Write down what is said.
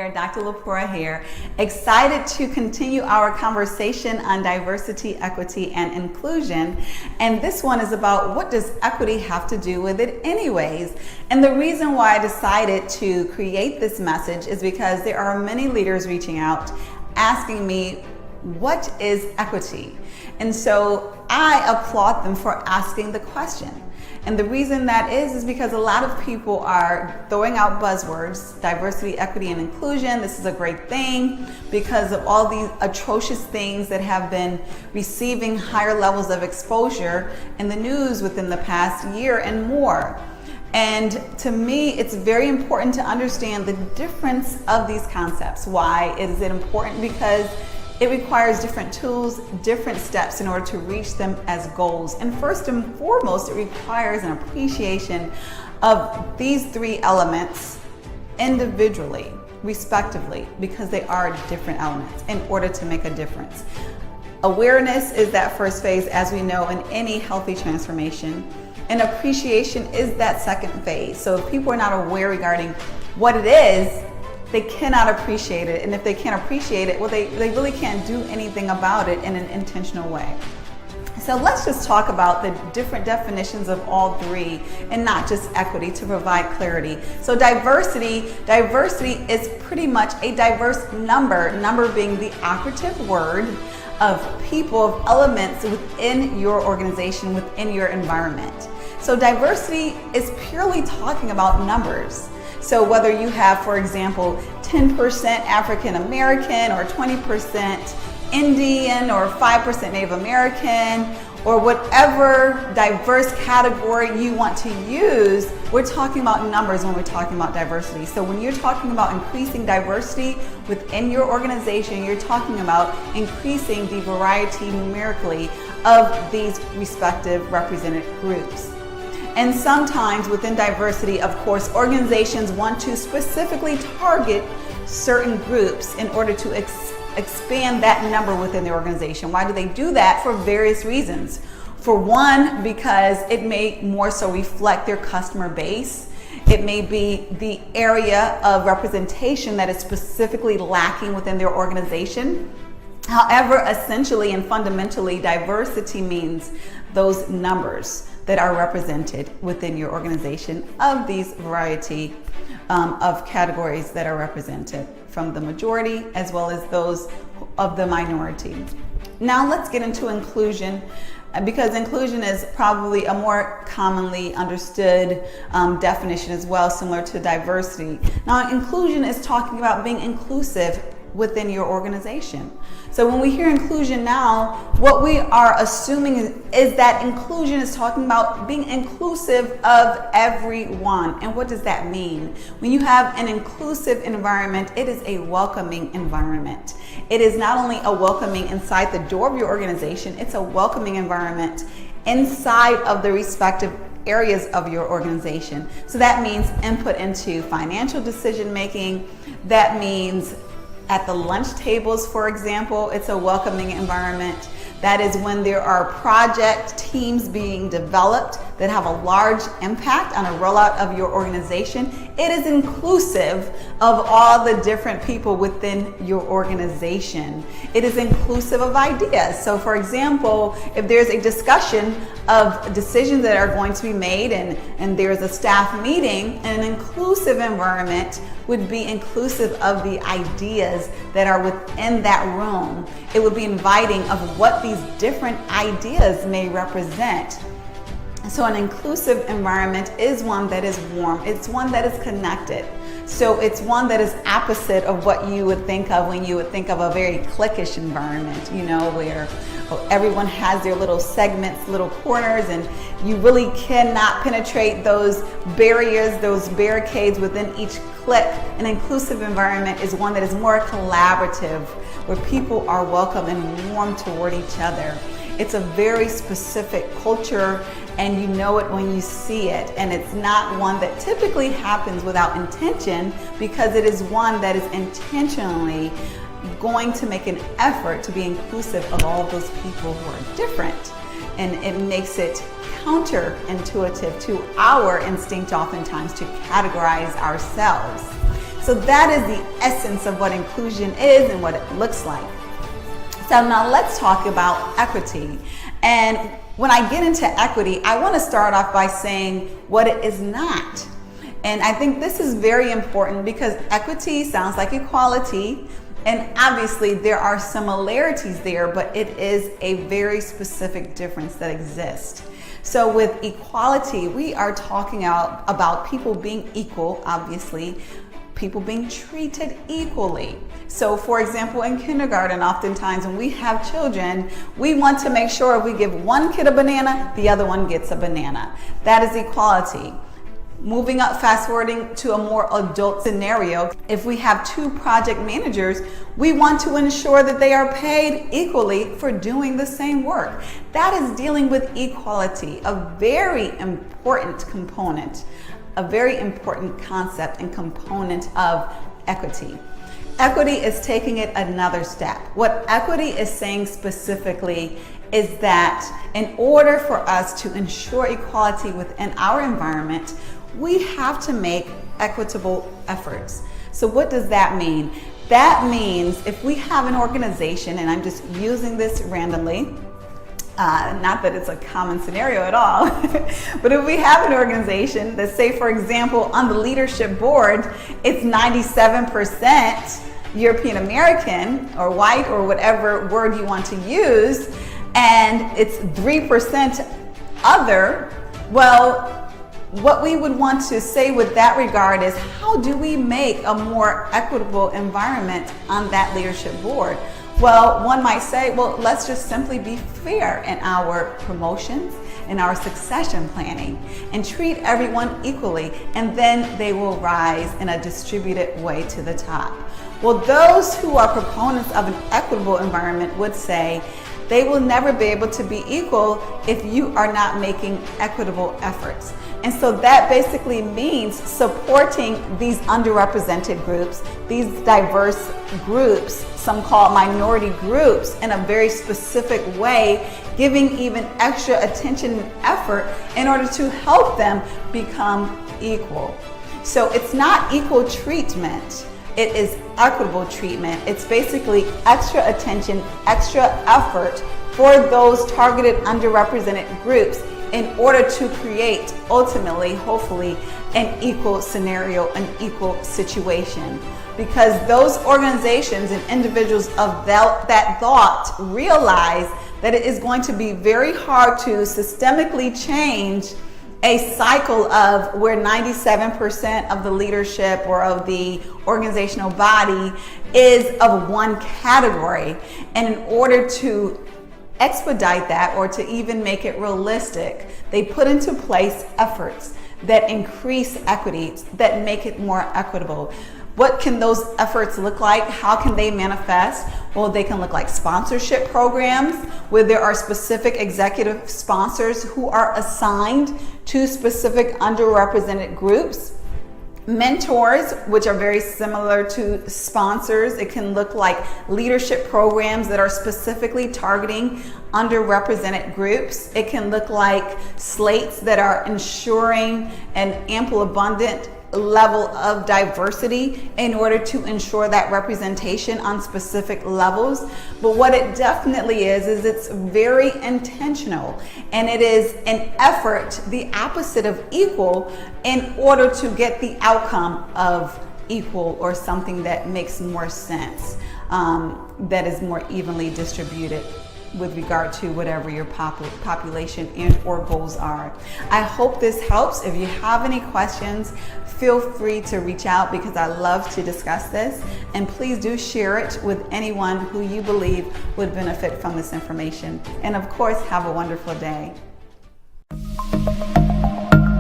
there, Dr. Lepora here. Excited to continue our conversation on diversity, equity, and inclusion. And this one is about, what does equity have to do with it anyways? And the reason why I decided to create this message is because there are many leaders reaching out asking me, what is equity? And so I applaud them for asking the question. And the reason that is because a lot of people are throwing out buzzwords, diversity, equity, and inclusion. This is a great thing because of all these atrocious things that have been receiving higher levels of exposure in the news within the past year and more. And to me, it's very important to understand the difference of these concepts. Why is it important? Because it requires different tools, different steps in order to reach them as goals. And first and foremost, it requires an appreciation of these three elements individually, respectively, because they are different elements in order to make a difference. Awareness is that first phase, as we know, in any healthy transformation. And appreciation is that second phase. So if people are not aware regarding what it is, they cannot appreciate it. And if they can't appreciate it, well, they really can't do anything about it in an intentional way. So let's just talk about the different definitions of all three and not just equity to provide clarity. So diversity is pretty much a diverse number being the operative word of people, of elements within your organization, within your environment. So diversity is purely talking about numbers. So whether you have, for example, 10% African American or 20% Indian or 5% Native American or whatever diverse category you want to use, we're talking about numbers when we're talking about diversity. So when you're talking about increasing diversity within your organization, you're talking about increasing the variety numerically of these respective represented groups. And sometimes within diversity, of course, organizations want to specifically target certain groups in order to expand that number within the organization. Why do they do that? For various reasons. For one, because it may more so reflect their customer base. It may be the area of representation that is specifically lacking within their organization. However, essentially and fundamentally, diversity means those numbers that are represented within your organization of these variety of categories that are represented from the majority as well as those of the minority. Now let's get into inclusion, because inclusion is probably a more commonly understood definition as well, similar to diversity. Now inclusion is talking about being inclusive within your organization. So when we hear inclusion now, what we are assuming is that inclusion is talking about being inclusive of everyone. And what does that mean? When you have an inclusive environment, it is a welcoming environment. It is not only a welcoming inside the door of your organization, it's a welcoming environment inside of the respective areas of your organization. So that means input into financial decision making. That means at the lunch tables, for example, it's a welcoming environment. That is when there are project teams being developed that have a large impact on a rollout of your organization. It is inclusive of all the different people within your organization. It is inclusive of ideas. So for example, if there's a discussion of decisions that are going to be made and there's a staff meeting, an inclusive environment would be inclusive of the ideas that are within that room. It would be inviting of what these different ideas may represent. So an inclusive environment is one that is warm. It's one that is connected. So it's one that is opposite of what you would think of when you would think of a very cliquish environment, you know, where everyone has their little segments, little corners, and you really cannot penetrate those barriers, those barricades within each clique. An inclusive environment is one that is more collaborative, where people are welcome and warm toward each other. It's a very specific culture, and you know it when you see it. And it's not one that typically happens without intention, because it is one that is intentionally going to make an effort to be inclusive of all those people who are different. And it makes it counterintuitive to our instinct oftentimes to categorize ourselves. So that is the essence of what inclusion is and what it looks like. So now let's talk about equity. And when I get into equity, I want to start off by saying what it is not. And I think this is very important because equity sounds like equality, and obviously there are similarities there, but it is a very specific difference that exists. So with equality, we are talking about people being equal, obviously, people being treated equally. So for example, in kindergarten, oftentimes when we have children, we want to make sure if we give one kid a banana, the other one gets a banana. That is equality. Moving up, fast forwarding to a more adult scenario, if we have two project managers, we want to ensure that they are paid equally for doing the same work. That is dealing with equality, a very important component, a very important concept and component of equity. Equity is taking it another step. What equity is saying specifically is that in order for us to ensure equality within our environment, we have to make equitable efforts. So what does that mean? That means if we have an organization, and I'm just using this randomly, not that it's a common scenario at all, but if we have an organization that, say for example, on the leadership board, it's 97% European American or white or whatever word you want to use, and it's 3% other, well, what we would want to say with that regard is, how do we make a more equitable environment on that leadership board? Well, one might say, well, let's just simply be fair in our promotions, in our succession planning, and treat everyone equally, and then they will rise in a distributed way to the top. Well, those who are proponents of an equitable environment would say they will never be able to be equal if you are not making equitable efforts. And so that basically means supporting these underrepresented groups, these diverse groups, some call it minority groups, in a very specific way, giving even extra attention and effort in order to help them become equal. So it's not equal treatment, it is equitable treatment. It's basically extra attention, extra effort for those targeted underrepresented groups in order to create, ultimately, hopefully, an equal scenario, an equal situation. Because those organizations and individuals of that thought realize that it is going to be very hard to systemically change a cycle of where 97% of the leadership or of the organizational body is of one category. And in order to expedite that, or to even make it realistic, they put into place efforts that increase equity, that make it more equitable. What can those efforts look like? How can they manifest? Well, they can look like sponsorship programs where there are specific executive sponsors who are assigned to specific underrepresented groups. Mentors, which are very similar to sponsors. It can look like leadership programs that are specifically targeting underrepresented groups. It can look like slates that are ensuring an ample, abundant level of diversity in order to ensure that representation on specific levels. But what it definitely is it's very intentional, and it is an effort, the opposite of equal, in order to get the outcome of equal, or something that makes more sense, that is more evenly distributed with regard to whatever your population and or goals are. I hope this helps. If you have any questions, feel free to reach out, because I love to discuss this, and please do share it with anyone who you believe would benefit from this information. And of course, have a wonderful day.